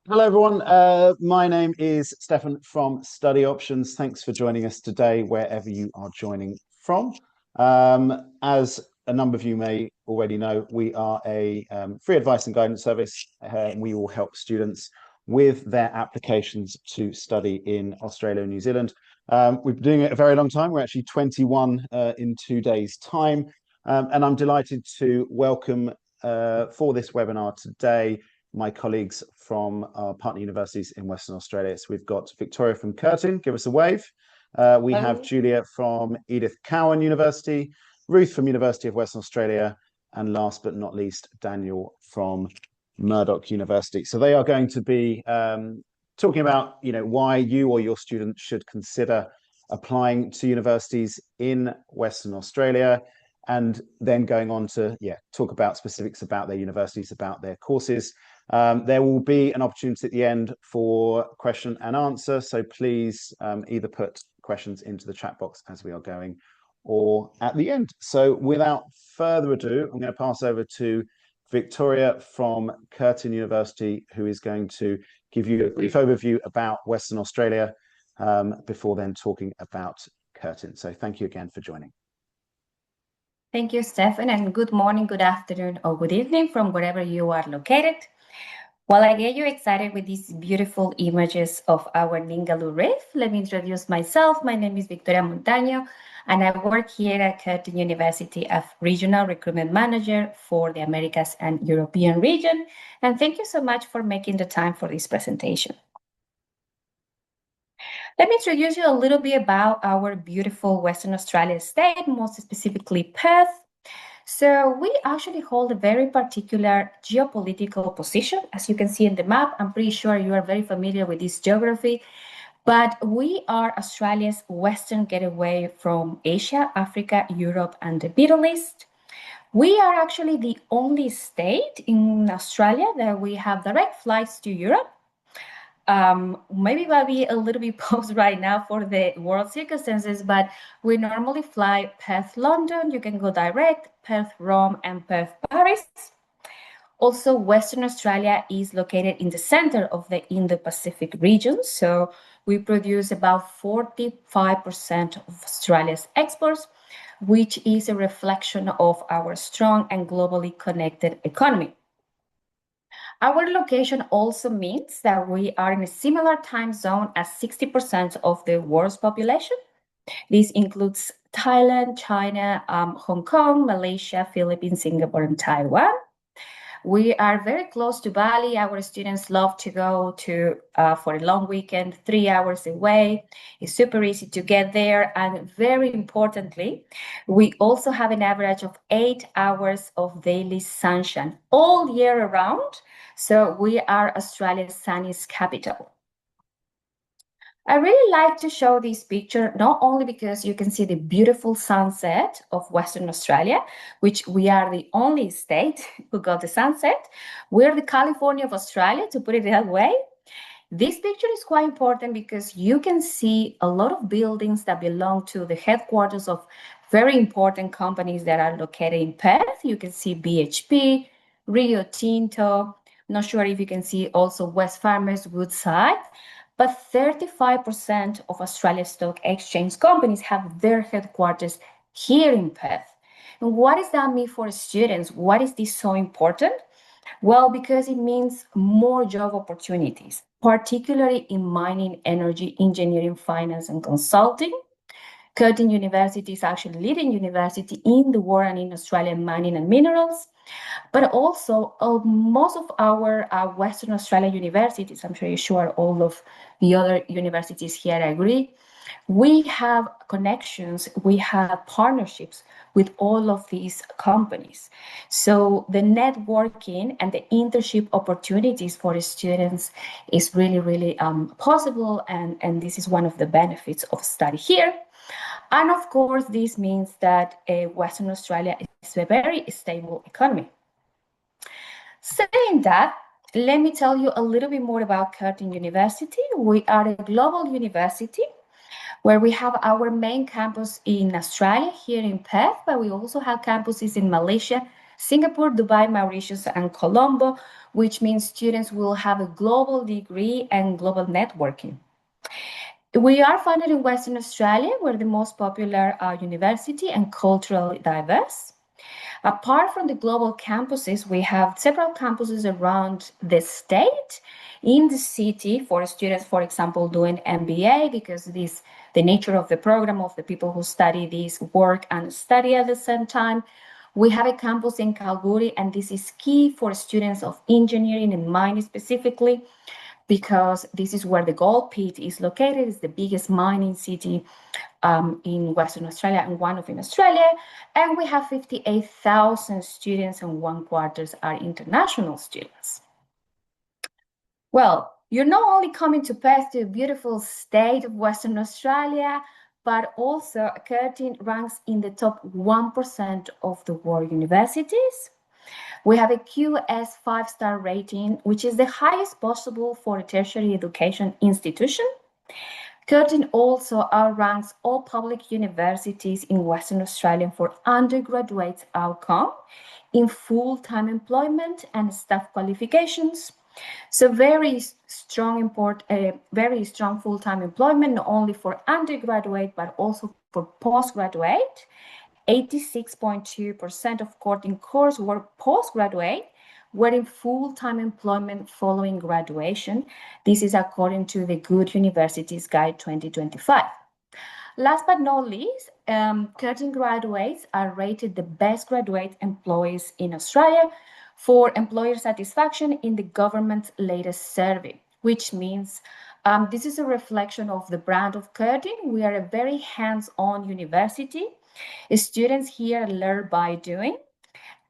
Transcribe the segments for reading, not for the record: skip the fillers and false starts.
Hello, everyone. My name is Stefan from Study Options. Thanks for joining us today, wherever you are joining from. As a number of you may already know, we are a free advice and guidance service. We will help students with their applications to study in Australia and New Zealand. We've been doing it a very long time. We're actually 21 in 2 days' time. And I'm delighted to welcome for this webinar today my colleagues from our partner universities in Western Australia. So we've got Victoria from Curtin, give us a wave. We have Julia from Edith Cowan University, Ruth from University of Western Australia, and last but not least, Daniel from Murdoch University. So they are going to be talking about, why you or your students should consider applying to universities in Western Australia, and then going on to talk about specifics about their universities, about their courses. There will be an opportunity at the end for question and answer, so please either put questions into the chat box as we are going or at the end. So without further ado, I'm going to pass over to Victoria from Curtin University, who is going to give you a brief overview about Western Australia before then talking about Curtin. So thank you again for joining. Thank you, Stefan, and good morning, good afternoon, or good evening from wherever you are located. While I get you excited with these beautiful images of our Ningaloo Reef, let me introduce myself. My name is Victoria Montaño, and I work here at Curtin University as Regional Recruitment Manager for the Americas and European region. And thank you so much for making the time for this presentation. Let me introduce you a little bit about our beautiful Western Australia state, most specifically Perth. So we actually hold a very particular geopolitical position. As you can see in the map, I'm pretty sure you are very familiar with this geography, but we are Australia's western gateway from Asia, Africa, Europe, and the Middle East. We are actually the only state in Australia that we have direct flights to Europe. Maybe might be a little bit paused right now for the world circumstances, but we normally fly Perth, London. You can go direct, Perth, Rome, and Perth, Paris. Also, Western Australia is located in the center of the Indo-Pacific region. So we produce about 45% of Australia's exports, which is a reflection of our strong and globally connected economy. Our location also means that we are in a similar time zone as 60% of the world's population. This includes Thailand, China, Hong Kong, Malaysia, Philippines, Singapore, and Taiwan. We are very close to Bali. Our students love to go to for a long weekend, 3 hours away. It's super easy to get there. And very importantly, we also have an average of 8 hours of daily sunshine all year around. So we are Australia's sunniest capital. I really like to show this picture, not only because you can see the beautiful sunset of Western Australia, which we are the only state who got the sunset. We're the California of Australia, to put it that way. This picture is quite important because you can see a lot of buildings that belong to the headquarters of very important companies that are located in Perth. You can see BHP, Rio Tinto. Not sure if you can see also Wesfarmers, Woodside. But 35% of Australia's stock exchange companies have their headquarters here in Perth. And what does that mean for students? Why is this so important? Well, because it means more job opportunities, particularly in mining, energy, engineering, finance, and consulting. Curtin University is actually leading university in the world and in Australian mining and minerals. But also, most of our Western Australia universities, I'm pretty sure all of the other universities here agree, we have connections, we have partnerships with all of these companies. So the networking and the internship opportunities for the students is really, really possible. And this is one of the benefits of study here. And of course, this means that Western Australia is a very stable economy. Saying that, let me tell you a little bit more about Curtin University. We are a global university where we have our main campus in Australia, here in Perth, but we also have campuses in Malaysia, Singapore, Dubai, Mauritius, and Colombo, which means students will have a global degree and global networking. We are founded in Western Australia. We're the most popular university and culturally diverse. Apart from the global campuses, we have several campuses around the state. In the city for students, for example, doing MBA, because the nature of the program of the people who study this work and study at the same time. We have a campus in Kalgoorlie, and this is key for students of engineering and mining specifically, because this is where the gold pit is located. It's the biggest mining city in Western Australia and one of in Australia. And we have 58,000 students, and 1/4 are international students. Well, you're not only coming to Perth, to a beautiful state of Western Australia, but also Curtin ranks in the top 1% of the world universities. We have a QS 5-star rating, which is the highest possible for a tertiary education institution. Curtin also outranks all public universities in Western Australia for undergraduate outcome in full-time employment and staff qualifications. So very strong full-time employment, not only for undergraduate, but also for postgraduate. 86.2% of Curtin course were postgraduate, were in full-time employment following graduation. This is according to the Good Universities Guide 2025. Last but not least, Curtin graduates are rated the best graduate employees in Australia for employer satisfaction in the government's latest survey, which means this is a reflection of the brand of Curtin. We are a very hands-on university. Students here learn by doing.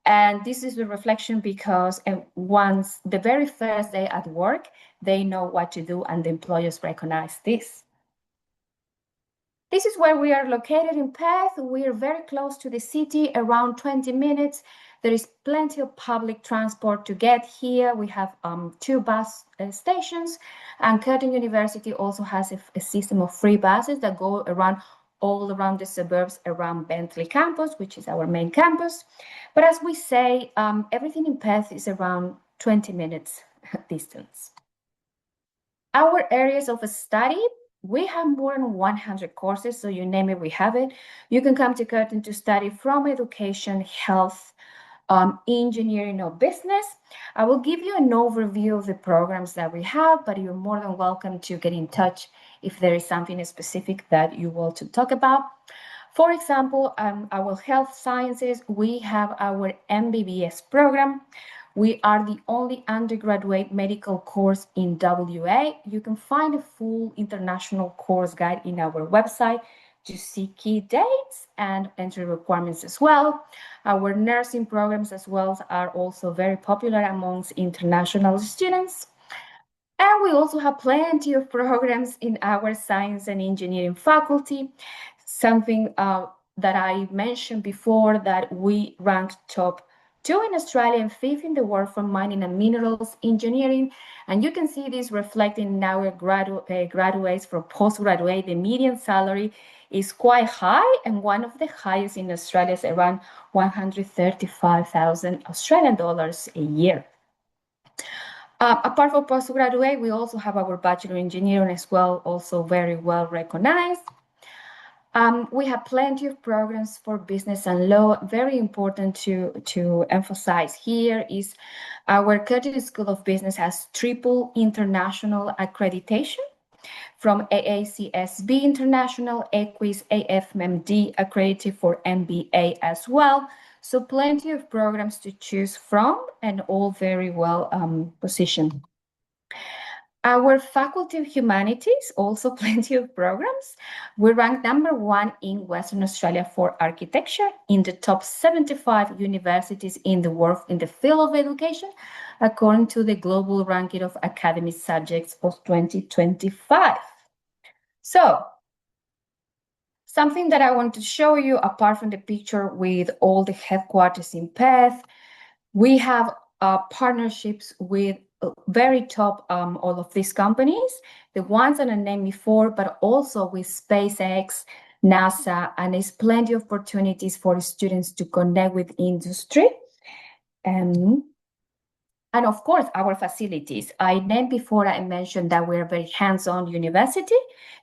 And this is a reflection because once the very first day at work, they know what to do and the employers recognize this. This is where we are located in Perth. We are very close to the city, around 20 minutes. There is plenty of public transport to get here. We have 2 bus stations, and Curtin University also has a system of free buses that go around all around the suburbs around Bentley campus, which is our main campus. But as we say, everything in Perth is around 20 minutes distance. Our areas of study, we have more than 100 courses, so you name it, we have it. You can come to Curtin to study from education, health, engineering, or business. I will give you an overview of the programs that we have, but you're more than welcome to get in touch if there is something specific that you want to talk about. For example, our health sciences, we have our MBBS program. We are the only undergraduate medical course in WA. You can find a full international course guide in our website to see key dates and entry requirements as well. Our nursing programs as well are also very popular amongst international students. And we also have plenty of programs in our science and engineering faculty. Something that I mentioned before, that we ranked top 2 in Australia and 5th in the world for mining and minerals engineering. And you can see this reflected in our graduates for postgraduate. The median salary is quite high, and one of the highest in Australia is around 135,000 Australian dollars a year. Apart from postgraduate, we also have our bachelor engineering as well, also very well recognized. We have plenty of programs for business and law. Very important to emphasize here is our Curtin School of Business has triple international accreditation from AACSB International, EQUIS, AFMD accredited for MBA as well. So plenty of programs to choose from, and all very well positioned. Our Faculty of Humanities, also plenty of programs. We ranked number 1 in Western Australia for architecture in the top 75 universities in the world in the field of education, according to the global ranking of academic subjects of 2025. So, something that I want to show you, apart from the picture with all the headquarters in Perth, we have partnerships with very top all of these companies, the ones that I named before, but also with SpaceX, NASA, and there's plenty of opportunities for students to connect with industry. And of course, our facilities. I named before, I mentioned that we're a very hands-on university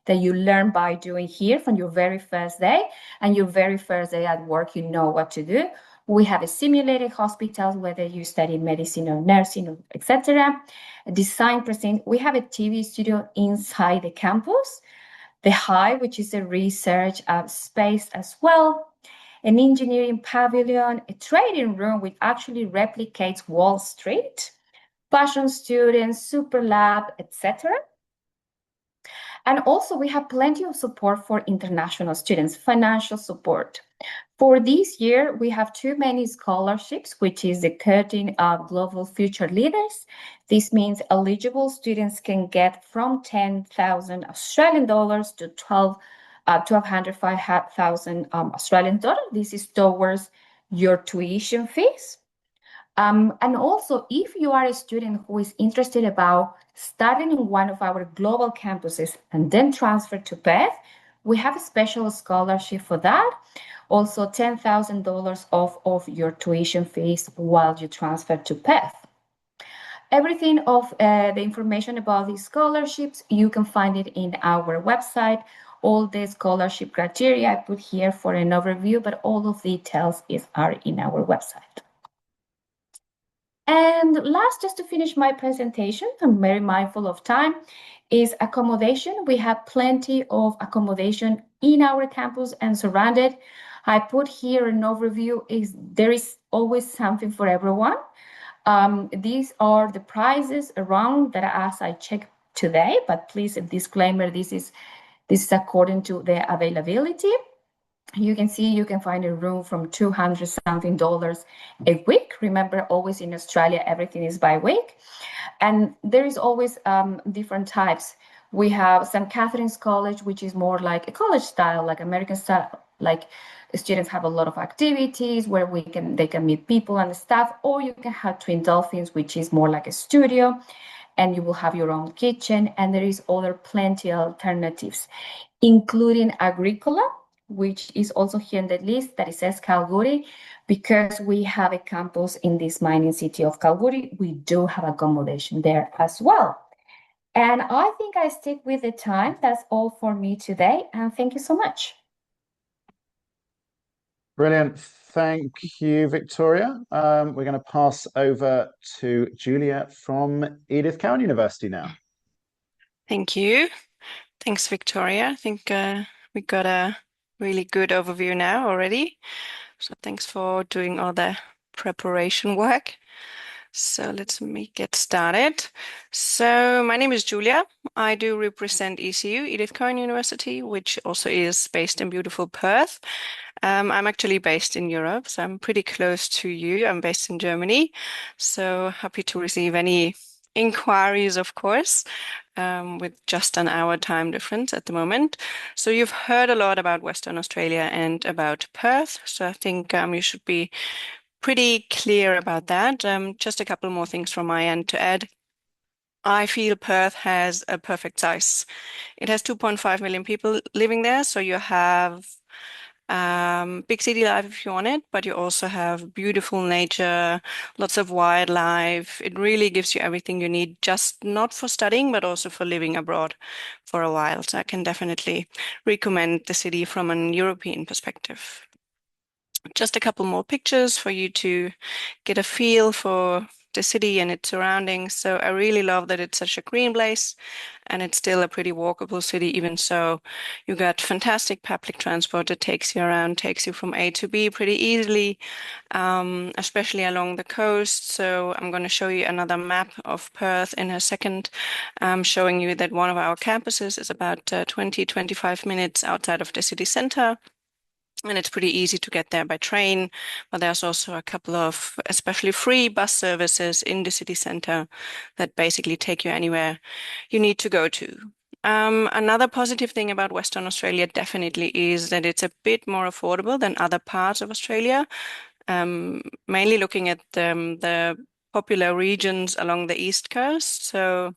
that you learn by doing here from your very first day, and your very first day at work, you know what to do. We have a simulated hospitals, whether you study medicine or nursing, or etc. Design present. We have a TV studio inside the campus, the Hive, which is a research space as well, an engineering pavilion, a trading room which actually replicates Wall Street, fashion students, super lab, etc. And also we have plenty of support for international students, financial support. For this year, we have too many scholarships, which is the Curtin of Global Future Leaders. This means eligible students can get from 10,000 Australian dollars to 12,500 Australian dollars. This is towards your tuition fees. And also, if you are a student who is interested about starting in one of our global campuses and then transfer to Perth, we have a special scholarship for that. Also, $10,000 off of your tuition fees while you transfer to Perth. Everything of the information about these scholarships, you can find it in our website. All the scholarship criteria I put here for an overview, but all of the details are in our website. And last, just to finish my presentation, I'm very mindful of time, is accommodation. We have plenty of accommodation in our campus and surrounded. I put here an overview. There is always something for everyone. These are the prices around that as I checked today, but please, a disclaimer, this is according to the availability. You can see you can find a room from $200 something a week. Remember, always in Australia, everything is by week. And there is always different types. We have St. Catherine's College, which is more like a college style, like American style, like students have a lot of activities where they can meet people and staff, or you can have Twin Dolphins, which is more like a studio, and you will have your own kitchen. And there is other plenty of alternatives, including Agricola, which is also here in the list that it says Kalgoorlie, because we have a campus in this mining city of Kalgoorlie. We do have accommodation there as well. And I think I stick with the time. That's all for me today. And thank you so much. Brilliant. Thank you, Victoria. We're going to pass over to Julia from Edith Cowan University now. Thank you. Thanks, Victoria. I think we got a really good overview now already. So thanks for doing all the preparation work. So let's get started. So my name is Julia. I do represent ECU, Edith Cowan University, which also is based in beautiful Perth. I'm actually based in Europe, so I'm pretty close to you. I'm based in Germany, so happy to receive any inquiries, of course, with just an hour time difference at the moment. So you've heard a lot about Western Australia and about Perth, so I think you should be pretty clear about that. Just a couple more things from my end to add. I feel Perth has a perfect size. It has 2.5 million people living there, so you have big city life if you want it, but you also have beautiful nature, lots of wildlife. It really gives you everything you need, just not for studying, but also for living abroad for a while. So I can definitely recommend the city from an European perspective. Just a couple more pictures for you to get a feel for the city and its surroundings. So I really love that it's such a green place and it's still a pretty walkable city. Even so, you got fantastic public transport that takes you around, takes you from A to B pretty easily, especially along the coast. So I'm going to show you another map of Perth in a second, showing you that one of our campuses is about 20-25 minutes outside of the city center. And it's pretty easy to get there by train, but there's also a couple of especially free bus services in the city center that basically take you anywhere you need to go to. Another positive thing about Western Australia definitely is that it's a bit more affordable than other parts of Australia, mainly looking at the popular regions along the east coast. So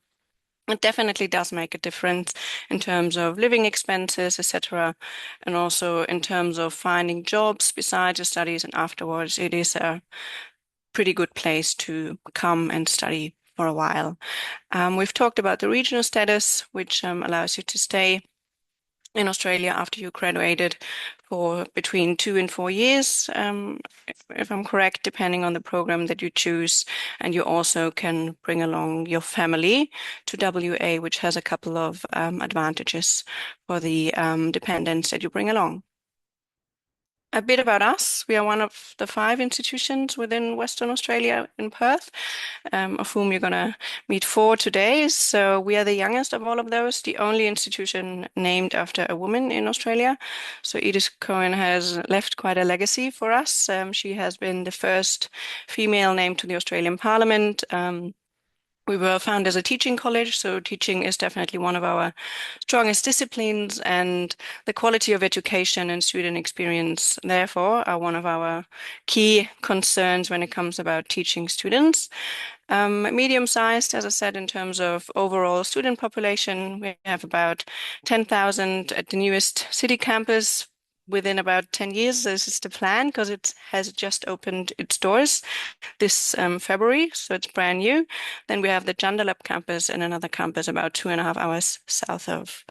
it definitely does make a difference in terms of living expenses, etc., and also in terms of finding jobs besides your studies and afterwards. It is a pretty good place to come and study for a while. We've talked about the regional status, which allows you to stay in Australia after you graduated for between 2 and 4 years, if I'm correct, depending on the program that you choose. And you also can bring along your family to WA, which has a couple of advantages for the dependents that you bring along. A bit about us. We are one of the 5 institutions within Western Australia in Perth, of whom you're going to meet 4 today. So we are the youngest of all of those, the only institution named after a woman in Australia. So Edith Cohen has left quite a legacy for us. She has been the first female named to the Australian Parliament. We were founded as a teaching college, so teaching is definitely one of our strongest disciplines, and the quality of education and student experience, therefore, are one of our key concerns when it comes about teaching students. Medium-sized, as I said, in terms of overall student population, we have about 10,000 at the newest city campus. Within about 10 years, this is the plan, because it has just opened its doors this February, so it's brand new. Then we have the Joondalup campus and another campus about 2.5 hours south of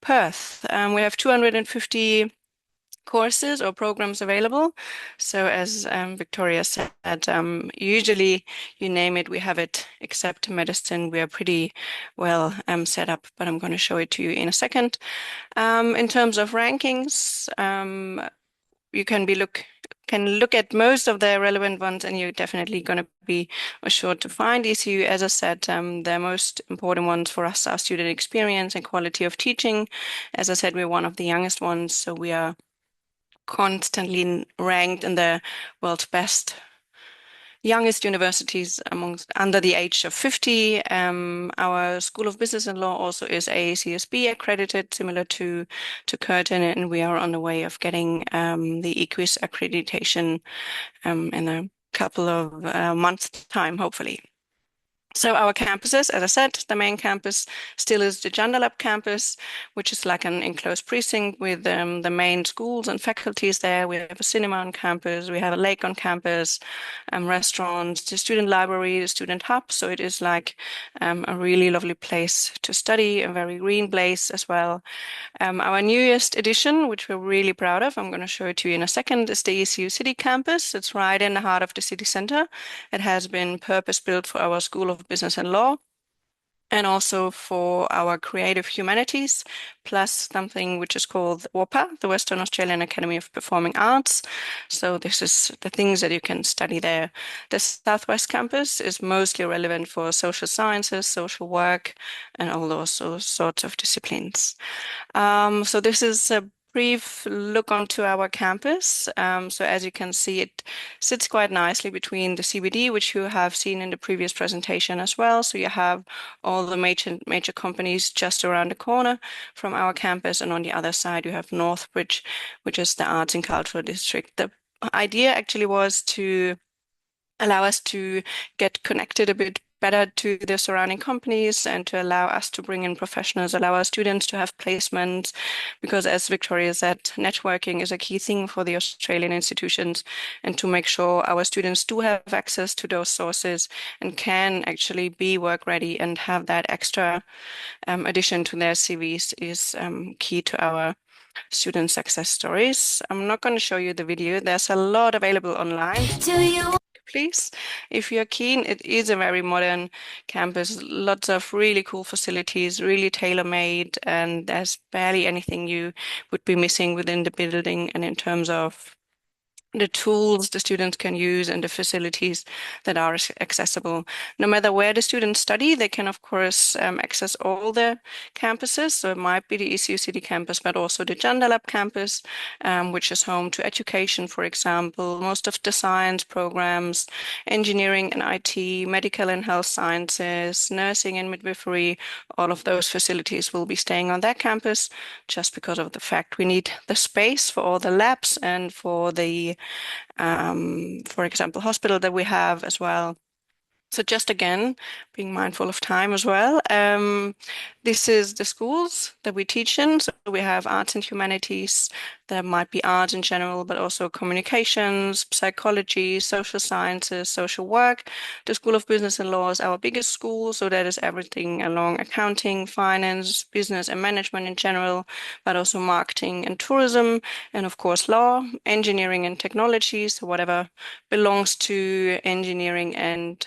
Perth. We have 250 courses or programs available. So as Victoria said, usually you name it, we have it, except medicine. We are pretty well set up, but I'm going to show it to you in a second. In terms of rankings, you can look at most of the relevant ones, and you're definitely going to be assured to find ECU. As I said, the most important ones for us are student experience and quality of teaching. As I said, we're one of the youngest ones, so we are constantly ranked in the world's best youngest universities under the age of 50. Our School of Business and Law also is AACSB accredited, similar to Curtin, and we are on the way of getting the EQUIS accreditation in a couple of months' time, hopefully. So our campuses, as I said, the main campus still is the Joondalup campus, which is like an enclosed precinct with the main schools and faculties there. We have a cinema on campus, we have a lake on campus, restaurants, the student library, the student hub. So it is like a really lovely place to study, a very green place as well. Our newest addition, which we're really proud of, I'm going to show it to you in a second, is the ECU City campus. It's right in the heart of the city center. It has been purpose-built for our School of Business and Law, and also for our creative humanities, plus something which is called WAPA, the Western Australian Academy of Performing Arts. So this is the things that you can study there. The Southwest campus is mostly relevant for social sciences, social work, and all those sorts of disciplines. So this is a brief look onto our campus. So as you can see, it sits quite nicely between the CBD, which you have seen in the previous presentation as well. So you have all the major companies just around the corner from our campus, and on the other side you have Northbridge, which is the arts and cultural district. The idea actually was to allow us to get connected a bit better to the surrounding companies and to allow us to bring in professionals, allow our students to have placements, because as Victoria said, networking is a key thing for the Australian institutions, and to make sure our students do have access to those sources and can actually be work ready and have that extra addition to their CVs is key to our student success stories. I'm not going to show you the video. There's a lot available online. Please, if you're keen, it is a very modern campus, lots of really cool facilities, really tailor-made, and there's barely anything you would be missing within the building, and in terms of the tools the students can use and the facilities that are accessible. No matter where the students study, they can, of course, access all the campuses. So it might be the ECU City campus, but also the Joondalup campus, which is home to education, for example, most of the science programs, engineering and IT, medical and health sciences, nursing and midwifery. All of those facilities will be staying on that campus, just because of the fact we need the space for all the labs and for the for example, hospital that we have as well. So just again, being mindful of time as well. This is the schools that we teach in. So we have arts and humanities. There might be art in general, but also communications, psychology, social sciences, social work. The School of Business and Law is our biggest school. So that is everything along accounting, finance, business and management in general, but also marketing and tourism. And of course, law, engineering and technology. So whatever belongs to engineering and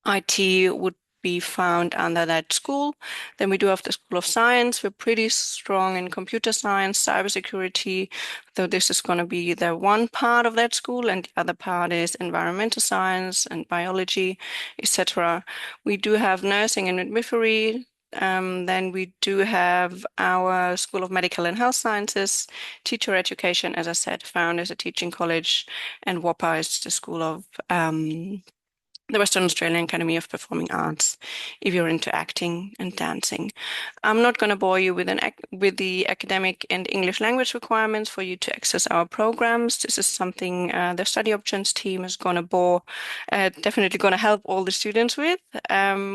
IT would be found under that school. Then we do have the School of Science. We're pretty strong in computer science, cybersecurity, though this is going to be the one part of that school, and the other part is environmental science and biology, etc. We do have nursing and midwifery. Then we do have our School of Medical and Health Sciences, teacher education, as I said, found as a teaching college, and WAPA is the School of the Western Australian Academy of Performing Arts, if you're into acting and dancing. I'm not going to bore you with the academic and English language requirements for you to access our programs. This is something the study options team is going to definitely going to help all the students with.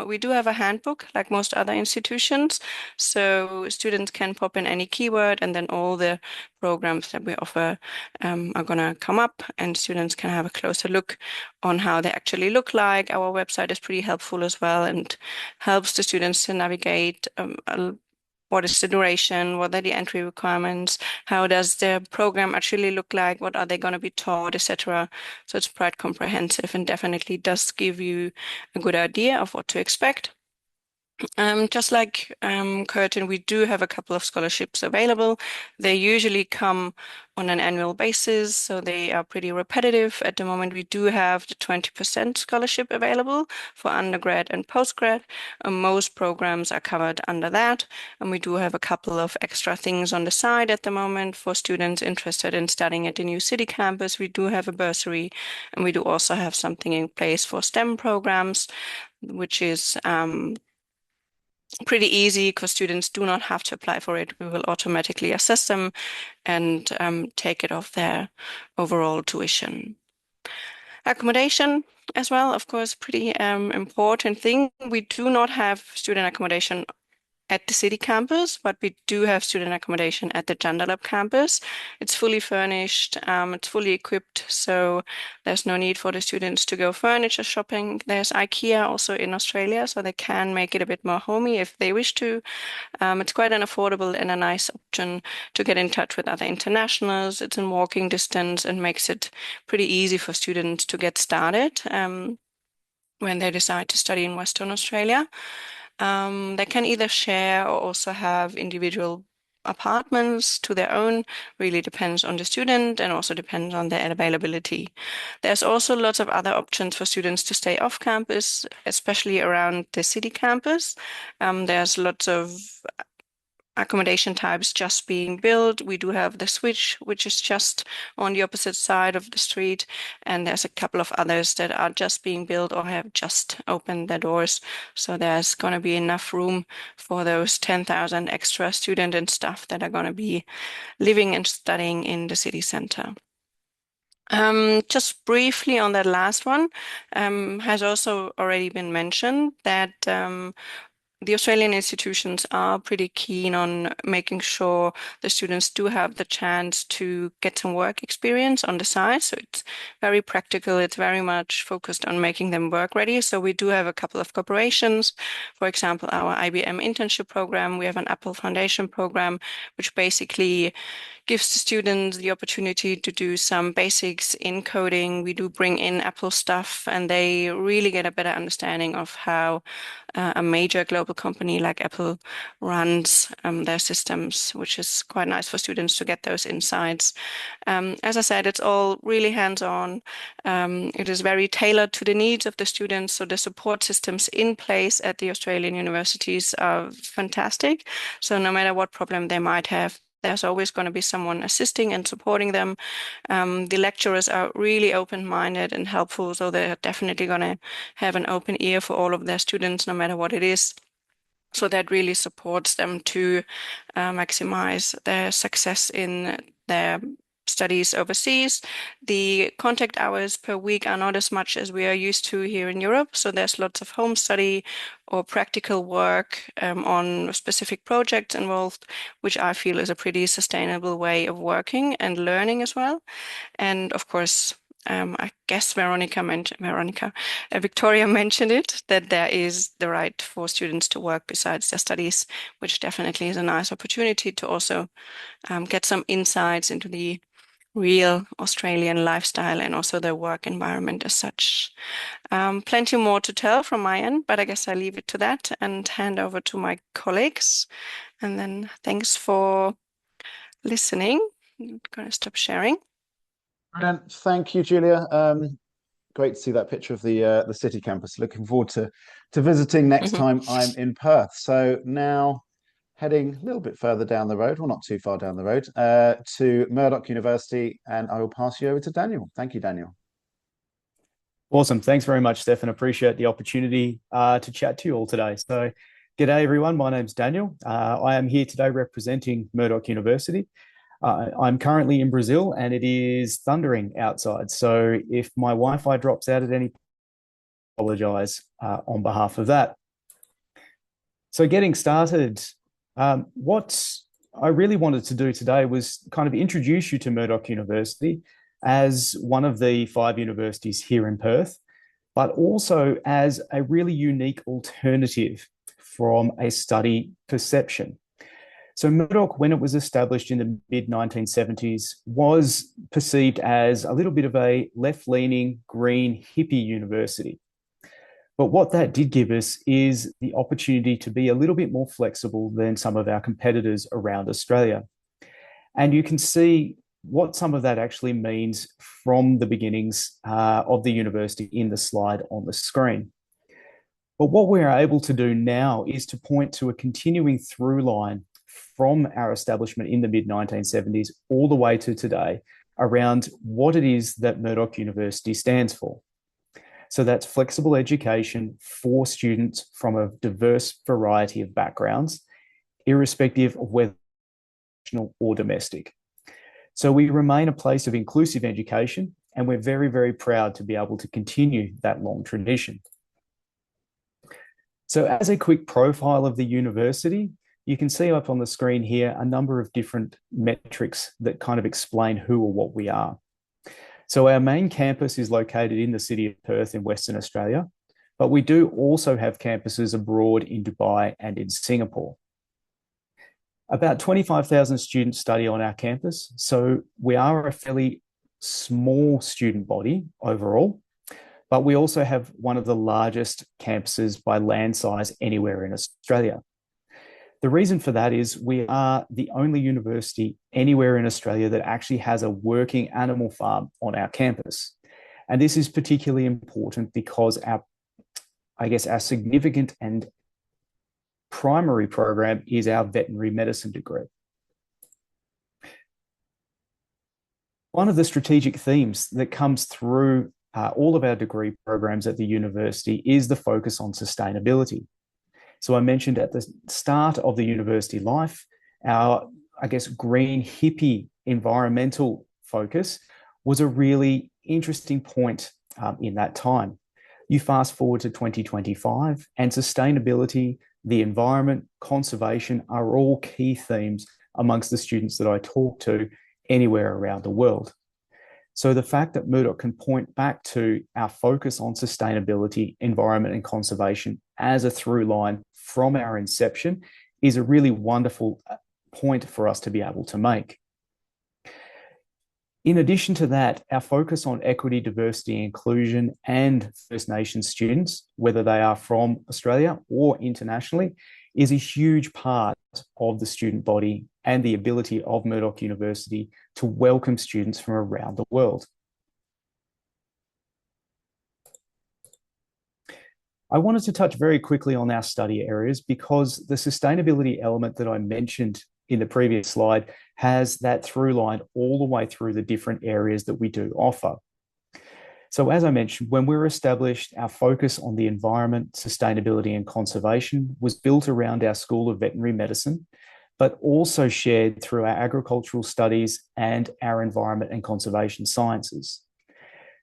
We do have a handbook like most other institutions, so students can pop in any keyword, and then all the programs that we offer are going to come up, and students can have a closer look on how they actually look like. Our website is pretty helpful as well and helps the students to navigate what is the duration, what are the entry requirements, how does the program actually look like, what are they going to be taught, etc. So it's quite comprehensive and definitely does give you a good idea of what to expect. Just like Curtin, we do have a couple of scholarships available. They usually come on an annual basis, so they are pretty repetitive. At the moment, we do have the 20% scholarship available for undergrad and postgrad. Most programs are covered under that, and we do have a couple of extra things on the side at the moment for students interested in studying at the new city campus. We do have a bursary, and we do also have something in place for STEM programs, which is pretty easy because students do not have to apply for it. We will automatically assess them and take it off their overall tuition. Accommodation as well, of course, pretty important thing. We do not have student accommodation at the city campus, but we do have student accommodation at the Joondalup campus. It's fully furnished, it's fully equipped, so there's no need for the students to go furniture shopping. There's IKEA also in Australia, so they can make it a bit more homey if they wish to. It's quite an affordable and a nice option to get in touch with other internationals. It's in walking distance and makes it pretty easy for students to get started when they decide to study in Western Australia. They can either share or also have individual apartments to their own. Really depends on the student and also depends on their availability. There's also lots of other options for students to stay off campus, especially around the city campus. There's lots of accommodation types just being built. We do have the Switch, which is just on the opposite side of the street, and there's a couple of others that are just being built or have just opened their doors. So there's going to be enough room for those 10,000 extra student and staff that are going to be living and studying in the city center. Just briefly on that last one, has also already been mentioned that the Australian institutions are pretty keen on making sure the students do have the chance to get some work experience on the side. So it's very practical. It's very much focused on making them work ready. So we do have a couple of cooperations. For example, our IBM internship program. We have an Apple Foundation program, which basically gives the students the opportunity to do some basics in coding. We do bring in Apple stuff, and they really get a better understanding of how a major global company like Apple runs their systems, which is quite nice for students to get those insights. As I said, it's all really hands-on. It is very tailored to the needs of the students, so the support systems in place at the Australian universities are fantastic. So no matter what problem they might have, there's always going to be someone assisting and supporting them. The lecturers are really open-minded and helpful, so they're definitely going to have an open ear for all of their students, no matter what it is. So that really supports them to maximize their success in their studies overseas. The contact hours per week are not as much as we are used to here in Europe. So there's lots of home study or practical work on specific projects involved, which I feel is a pretty sustainable way of working and learning as well. And of course, I guess Victoria mentioned it, that there is the right for students to work besides their studies, which definitely is a nice opportunity to also get some insights into the real Australian lifestyle and also the work environment as such. Plenty more to tell from my end, but I guess I leave it to that and hand over to my colleagues. And then thanks for listening. I'm going to stop sharing. Brilliant. Thank you, Julia. Great to see that picture of the city campus. Looking forward to visiting next time I'm in Perth. So now heading a little bit further down the road, well, not too far down the road, to Murdoch University, and I will pass you over to Daniel. Thank you, Daniel. Awesome. Thanks very much, Stefan. Appreciate the opportunity to chat to you all today. So, g'day, everyone. My name's Daniel. I am here today representing Murdoch University. I'm currently in Brazil and it is thundering outside. So if my Wi-Fi drops out at any point, I apologize on behalf of that. So getting started, what I really wanted to do today was kind of introduce you to Murdoch University as one of the 5 universities here in Perth, but also as a really unique alternative from a study perception. So Murdoch, when it was established in the mid-1970s, was perceived as a little bit of a left-leaning, green, hippie university. But what that did give us is the opportunity to be a little bit more flexible than some of our competitors around Australia. And you can see what some of that actually means from the beginnings of the university in the slide on the screen. But what we're able to do now is to point to a continuing through line from our establishment in the mid-1970s all the way to today around what it is that Murdoch University stands for. So that's flexible education for students from a diverse variety of backgrounds, irrespective of whether national or domestic. So we remain a place of inclusive education, and we're very, very proud to be able to continue that long tradition. So as a quick profile of the university, you can see up on the screen here a number of different metrics that kind of explain who or what we are. So our main campus is located in the city of Perth in Western Australia, but we do also have campuses abroad in Dubai and in Singapore. About 25,000 students study on our campus, so we are a fairly small student body overall, but we also have one of the largest campuses by land size anywhere in Australia. The reason for that is we are the only university anywhere in Australia that actually has a working animal farm on our campus. And this is particularly important because our significant and primary program is our veterinary medicine degree. One of the strategic themes that comes through all of our degree programs at the university is the focus on sustainability. So I mentioned at the start of the university life, our, green hippie environmental focus was a really interesting point in that time. You fast forward to 2025 and sustainability, the environment, conservation are all key themes amongst the students that I talk to anywhere around the world. So the fact that Murdoch can point back to our focus on sustainability, environment and conservation as a through line from our inception is a really wonderful point for us to be able to make. In addition to that, our focus on equity, diversity, inclusion and First Nations students, whether they are from Australia or internationally, is a huge part of the student body and the ability of Murdoch University to welcome students from around the world. I wanted to touch very quickly on our study areas because the sustainability element that I mentioned in the previous slide has that through line all the way through the different areas that we do offer. So as I mentioned, when we were established, our focus on the environment, sustainability and conservation was built around our School of Veterinary Medicine but also shared through our agricultural studies and our environment and conservation sciences.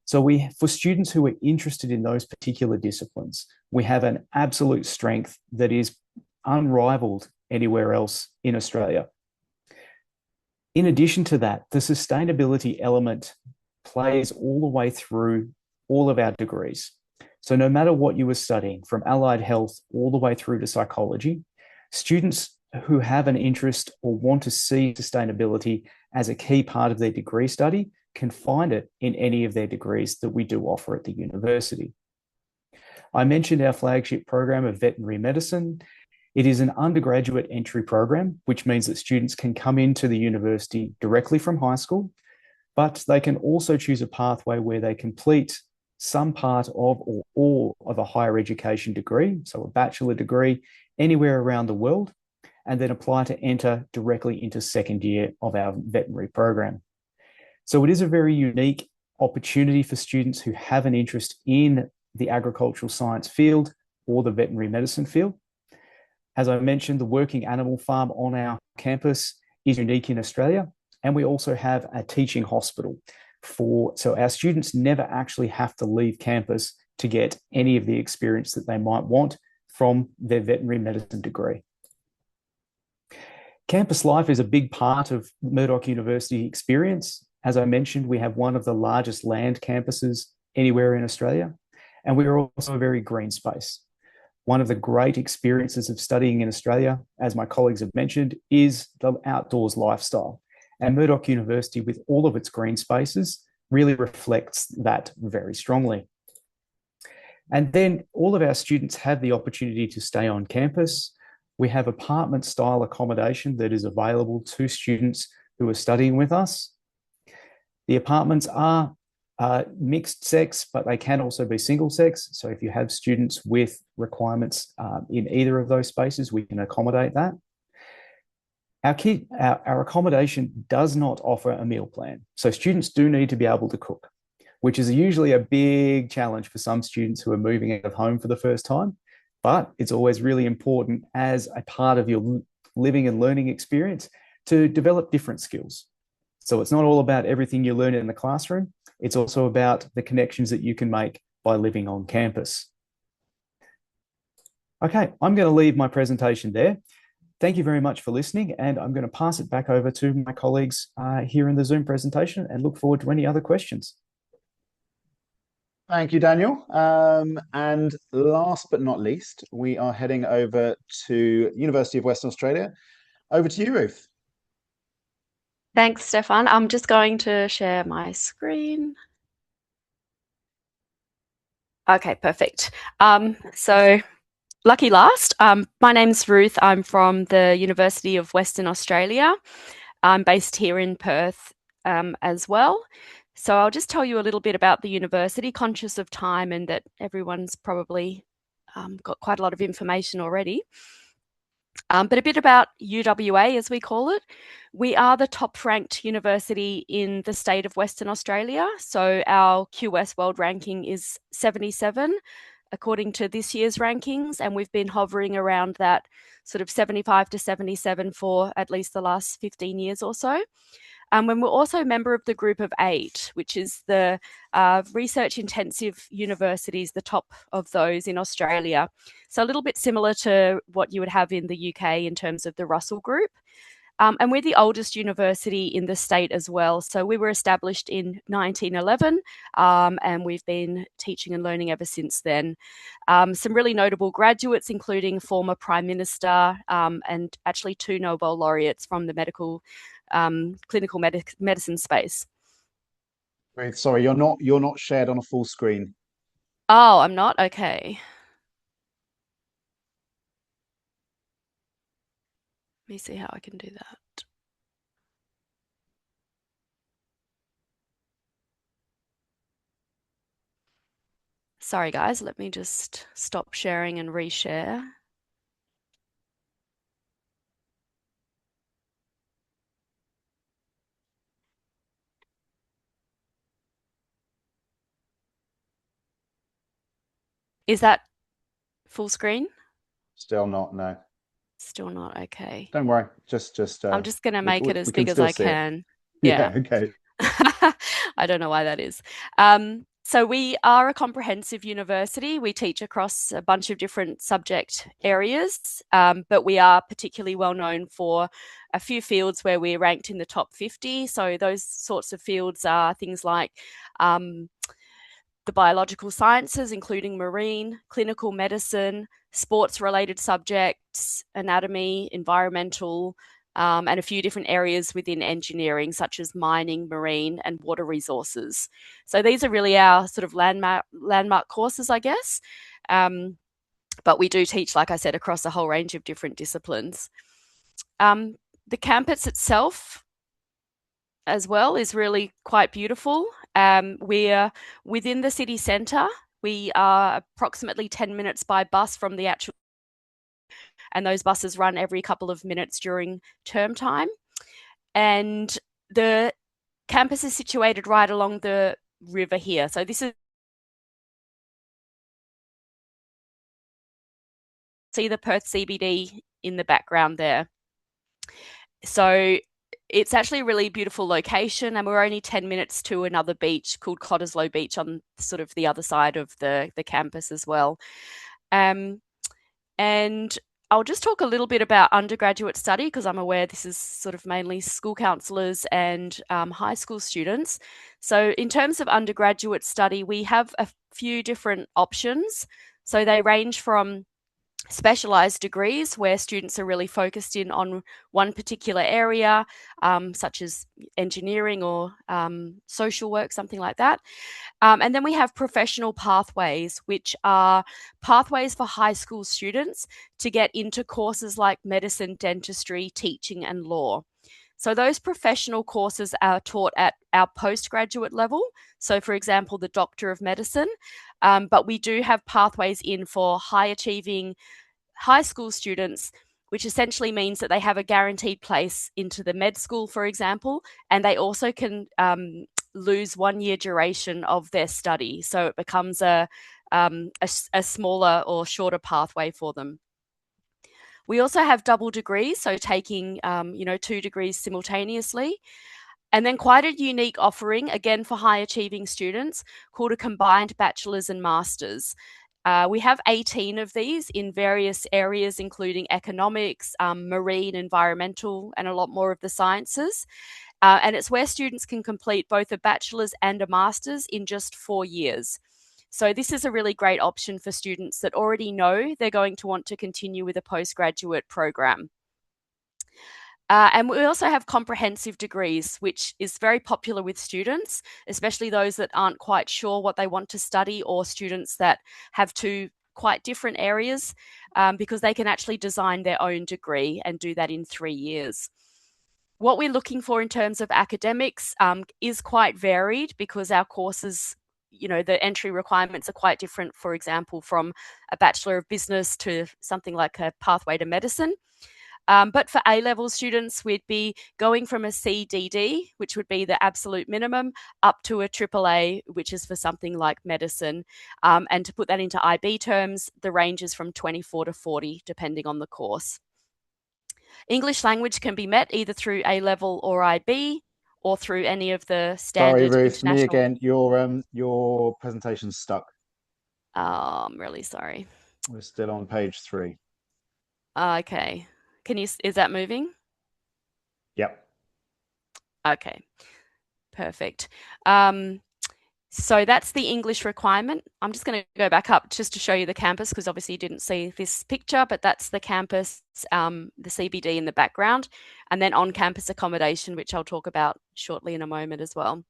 So for students who are interested in those particular disciplines, we have an absolute strength that is unrivaled anywhere else in Australia. In addition to that, the sustainability element plays all the way through all of our degrees. So no matter what you were studying, from allied health all the way through to psychology, students who have an interest or want to see sustainability as a key part of their degree study can find it in any of their degrees that we do offer at the university. I mentioned our flagship program of veterinary medicine. It is an undergraduate entry program, which means that students can come into the university directly from high school, but they can also choose a pathway where they complete some part of or all of a higher education degree, so a bachelor degree anywhere around the world, and then apply to enter directly into second year of our veterinary program. So it is a very unique opportunity for students who have an interest in the agricultural science field or the veterinary medicine field. As I mentioned, the working animal farm on our campus is unique in Australia, and we also have a teaching hospital so our students never actually have to leave campus to get any of the experience that they might want from their veterinary medicine degree. Campus life is a big part of Murdoch University experience. As I mentioned, we have one of the largest land campuses anywhere in Australia, and we are also a very green space. One of the great experiences of studying in Australia, as my colleagues have mentioned, is the outdoors lifestyle. And Murdoch University, with all of its green spaces, really reflects that very strongly. And then all of our students have the opportunity to stay on campus. We have apartment-style accommodation that is available to students who are studying with us. The apartments are mixed sex, but they can also be single sex. So if you have students with requirements in either of those spaces, we can accommodate that. Our accommodation does not offer a meal plan. So students do need to be able to cook, which is usually a big challenge for some students who are moving out of home for the first time. But it's always really important as a part of your living and learning experience to develop different skills. So it's not all about everything you learn in the classroom. It's also about the connections that you can make by living on campus. Okay, I'm going to leave my presentation there. Thank you very much for listening, and I'm going to pass it back over to my colleagues here in the Zoom presentation and look forward to any other questions. Thank you, Daniel. And last but not least, we are heading over to University of Western Australia. Over to you, Ruth. Thanks, Stefan. I'm just going to share my screen. Okay, perfect. So lucky last. My name's Ruth. I'm from the University of Western Australia. I'm based here in Perth as well. So I'll just tell you a little bit about the university, conscious of time and that everyone's probably got quite a lot of information already. But a bit about UWA, as we call it. We are the top-ranked university in the state of Western Australia. So our QS World ranking is 77, according to this year's rankings, and we've been hovering around that sort of 75 to 77 for at least the last 15 years or so. And we're also a member of the Group of 8, which is the research-intensive universities, the top of those in Australia. So a little bit similar to what you would have in the UK in terms of the Russell Group. And we're the oldest university in the state as well. So we were established in 1911, and we've been teaching and learning ever since then. Some really notable graduates, including former Prime Minister and actually 2 Nobel laureates from the clinical medicine space. Ruth, sorry, you're not shared on a full screen. Oh, I'm not? Okay. Let me see how I can do that. Sorry, guys, let me just stop sharing and reshare. Is that full screen? Still not, no. Still not okay. Don't worry. Just. I'm just going to make it as we can big as still I see it. can. Yeah. Yeah. Okay. I don't know why that is. So we are a comprehensive university. We teach across a bunch of different subject areas, but we are particularly well known for a few fields where we're ranked in the top 50. So those sorts of fields are things like the biological sciences, including marine, clinical medicine, sports-related subjects, anatomy, environmental, and a few different areas within engineering, such as mining, marine, and water resources. So these are really our sort of landmark courses, I guess. But we do teach, like I said, across a whole range of different disciplines. The campus itself as well is really quite beautiful. We're within the city centre. We are approximately 10 minutes by bus from the actual, and those buses run every couple of minutes during term time. And the campus is situated right along the river here. So this is, see the Perth CBD in the background there. So it's actually a really beautiful location, and we're only 10 minutes to another beach called Cottesloe Beach on sort of the other side of the campus as well. And I'll just talk a little bit about undergraduate study, because I'm aware this is sort of mainly school counsellors and high school students. So in terms of undergraduate study, we have a few different options. So they range from specialised degrees where students are really focused in on one particular area, such as engineering or social work, something like that. And then we have professional pathways, which are pathways for high school students to get into courses like medicine, dentistry, teaching, and law. So those professional courses are taught at our postgraduate level. So for example, the Doctor of Medicine, but we do have pathways in for high achieving high school students, which essentially means that they have a guaranteed place into the med school, for example, and they also can lose 1 year duration of their study. So it becomes a smaller or shorter pathway for them. We also have double degrees, so taking 2 degrees simultaneously. And then quite a unique offering, again, for high achieving students, called a combined bachelor's and master's. We have 18 of these in various areas, including economics, marine, environmental, and a lot more of the sciences. And it's where students can complete both a bachelor's and a master's in just 4 years. So this is a really great option for students that already know they're going to want to continue with a postgraduate program. And we also have comprehensive degrees, which is very popular with students, especially those that aren't quite sure what they want to study, or students that have 2 quite different areas, because they can actually design their own degree and do that in 3 years. What we're looking for in terms of academics is quite varied, because our courses, the entry requirements are quite different, for example, from a Bachelor of Business to something like a pathway to medicine. But for A-level students, we'd be going from a CDD, which would be the absolute minimum, up to a AAA, which is for something like medicine. And to put that into IB terms, the range is from 24 to 40, depending on the course. English language can be met either through A-level or IB, or through any of the standard. Sorry, Ruth, me again. Your presentation's stuck. Oh, I'm really sorry. We're still on page 3. Okay. Is that moving? Yep. Okay, perfect. So that's the English requirement. I'm just going to go back up just to show you the campus, because obviously you didn't see this picture, but that's the campus, the CBD in the background, and then on-campus accommodation, which I'll talk about shortly in a moment as well.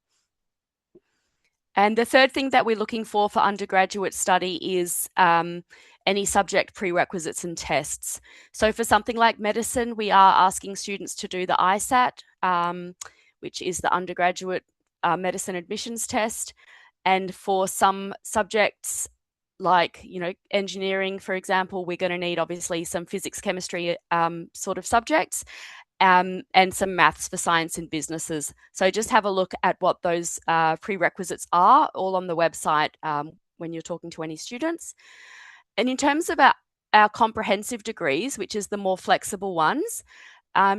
And the third thing that we're looking for undergraduate study is any subject prerequisites and tests. So for something like medicine, we are asking students to do the ISAT, which is the undergraduate medicine admissions test. And for some subjects like, engineering, for example, we're going to need obviously some physics, chemistry sort of subjects, and some maths for science and businesses. So just have a look at what those prerequisites are, all on the website when you're talking to any students. And in terms of our comprehensive degrees, which is the more flexible ones.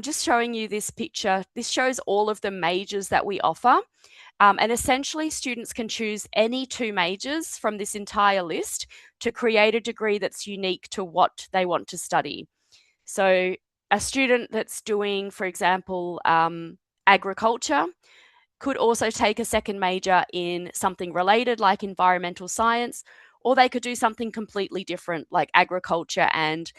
Just showing you this picture. This shows all of the majors that we offer. And essentially, students can choose any 2 majors from this entire list to create a degree that's unique to what they want to study. So a student that's doing, for example, agriculture could also take a second major in something related like environmental science, or they could do something completely different like agriculture and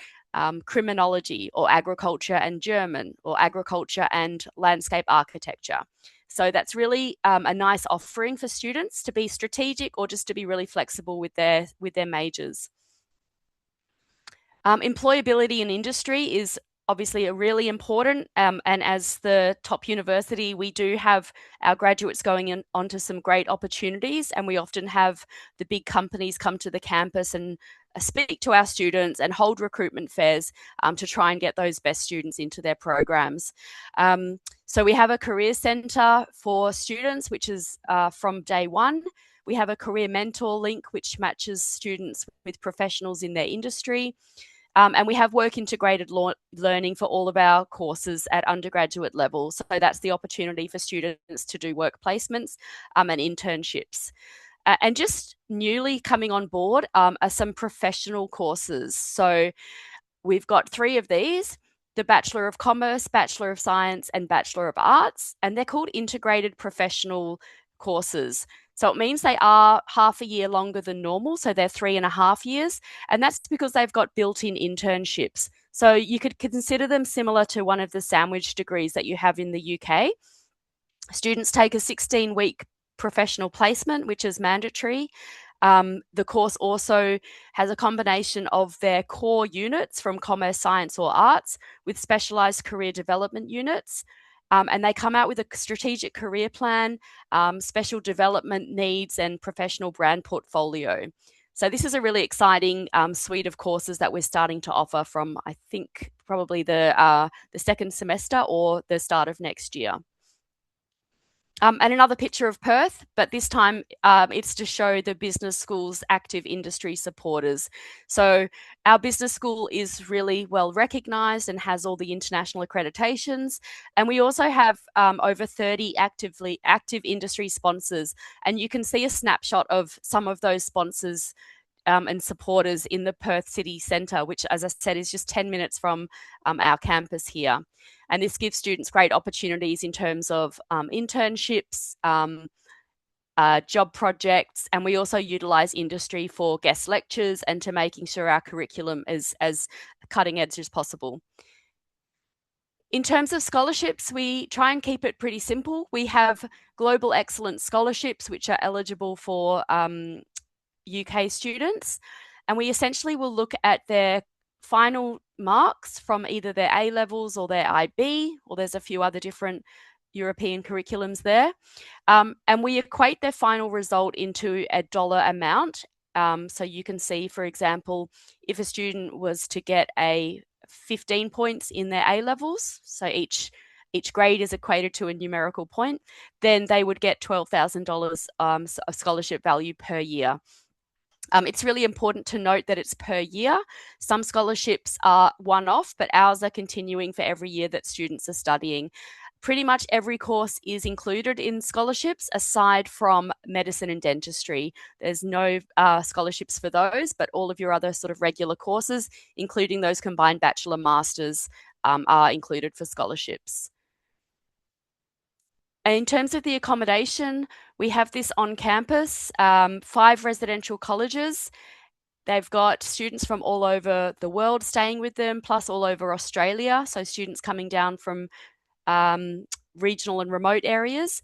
criminology, or agriculture and German, or agriculture and landscape architecture. So that's really a nice offering for students to be strategic or just to be really flexible with their majors. Employability in industry is obviously a really important, and as the top university, we do have our graduates going onto some great opportunities, and we often have the big companies come to the campus and speak to our students and hold recruitment fairs to try and get those best students into their programs. So we have a career centre for students, which is from day one. We have a career mentor link, which matches students with professionals in their industry. And we have work integrated learning for all of our courses at undergraduate level. So that's the opportunity for students to do work placements and internships. And just newly coming on board are some professional courses. So we've got 3 of these: the Bachelor of Commerce, Bachelor of Science, and Bachelor of Arts. And they're called integrated professional courses. So it means they are half a year longer than normal. So they're 3.5 years. And that's because they've got built-in internships. So you could consider them similar to one of the sandwich degrees that you have in the UK. Students take a 16-week professional placement, which is mandatory. The course also has a combination of their core units from commerce, science, or arts with specialised career development units. And they come out with a strategic career plan, special development needs, and professional brand portfolio. So this is a really exciting suite of courses that we're starting to offer from, I think, probably the second semester or the start of next year. And another picture of Perth, but this time it's to show the business school's active industry supporters. So our business school is really well recognised and has all the international accreditations. And we also have over 30 active industry sponsors. And you can see a snapshot of some of those sponsors and supporters in the Perth City Centre, which, as I said, is just 10 minutes from our campus here. And this gives students great opportunities in terms of internships, job projects, and we also utilise industry for guest lectures and to making sure our curriculum is as cutting edge as possible. In terms of scholarships, we try and keep it pretty simple. We have Global Excellence Scholarships, which are eligible for UK students, and we essentially will look at their final marks from either their A levels or their IB, or there's a few other different European curriculums there, and we equate their final result into a dollar amount. So you can see, for example, if a student was to get a 15 points in their A levels, so each grade is equated to a numerical point, then they would get $12,000 of scholarship value per year. It's really important to note that it's per year. Some scholarships are one-off, but ours are continuing for every year that students are studying. Pretty much every course is included in scholarships aside from medicine and dentistry. There's no scholarships for those, but all of your other sort of regular courses, including those combined bachelor masters, are included for scholarships. In terms of the accommodation, we have this on campus, 5 residential colleges. They've got students from all over the world staying with them, plus all over Australia. So students coming down from regional and remote areas.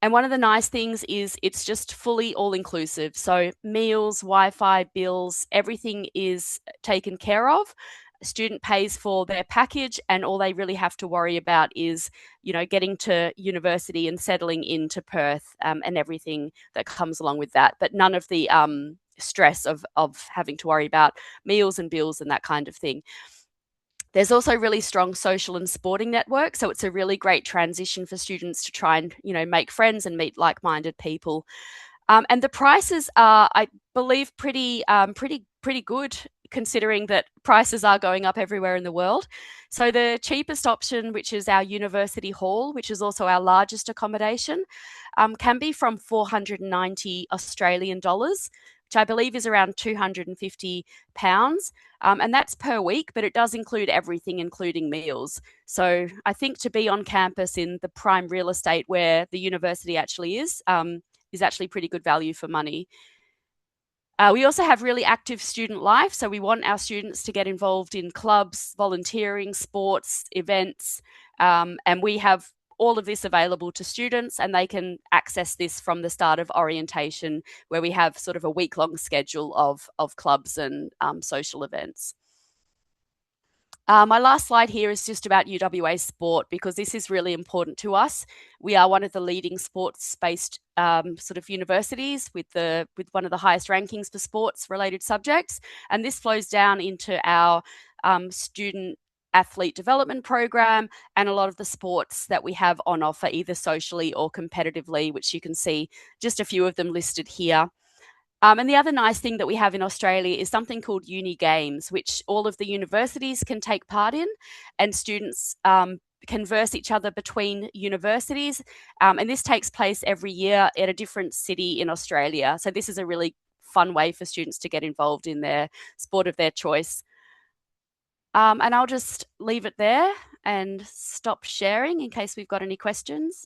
And one of the nice things is it's just fully all-inclusive. So meals, Wi-Fi, bills, everything is taken care of. A student pays for their package, and all they really have to worry about is, getting to university and settling into Perth and everything that comes along with that. But none of the stress of having to worry about meals and bills and that kind of thing. There's also really strong social and sporting networks, so it's a really great transition for students to try and, make friends and meet like-minded people. And the prices are, I believe, pretty good considering that prices are going up everywhere in the world. So the cheapest option, which is our university hall, which is also our largest accommodation, can be from 490 Australian dollars, which I believe is around £250. And that's per week, but it does include everything, including meals. So I think to be on campus in the prime real estate where the university actually is actually pretty good value for money. We also have really active student life. So we want our students to get involved in clubs, volunteering, sports, events, and we have all of this available to students, and they can access this from the start of orientation, where we have sort of a week-long schedule of clubs and social events. My last slide here is just about UWA sport, because this is really important to us. We are one of the leading sports-based sort of universities with one of the highest rankings for sports-related subjects, and this flows down into our student athlete development program and a lot of the sports that we have on offer, either socially or competitively, which you can see just a few of them listed here. And the other nice thing that we have in Australia is something called Uni Games, which all of the universities can take part in, and students converse each other between universities. And this takes place every year at a different city in Australia. So this is a really fun way for students to get involved in their sport of their choice. And I'll just leave it there and stop sharing in case we've got any questions.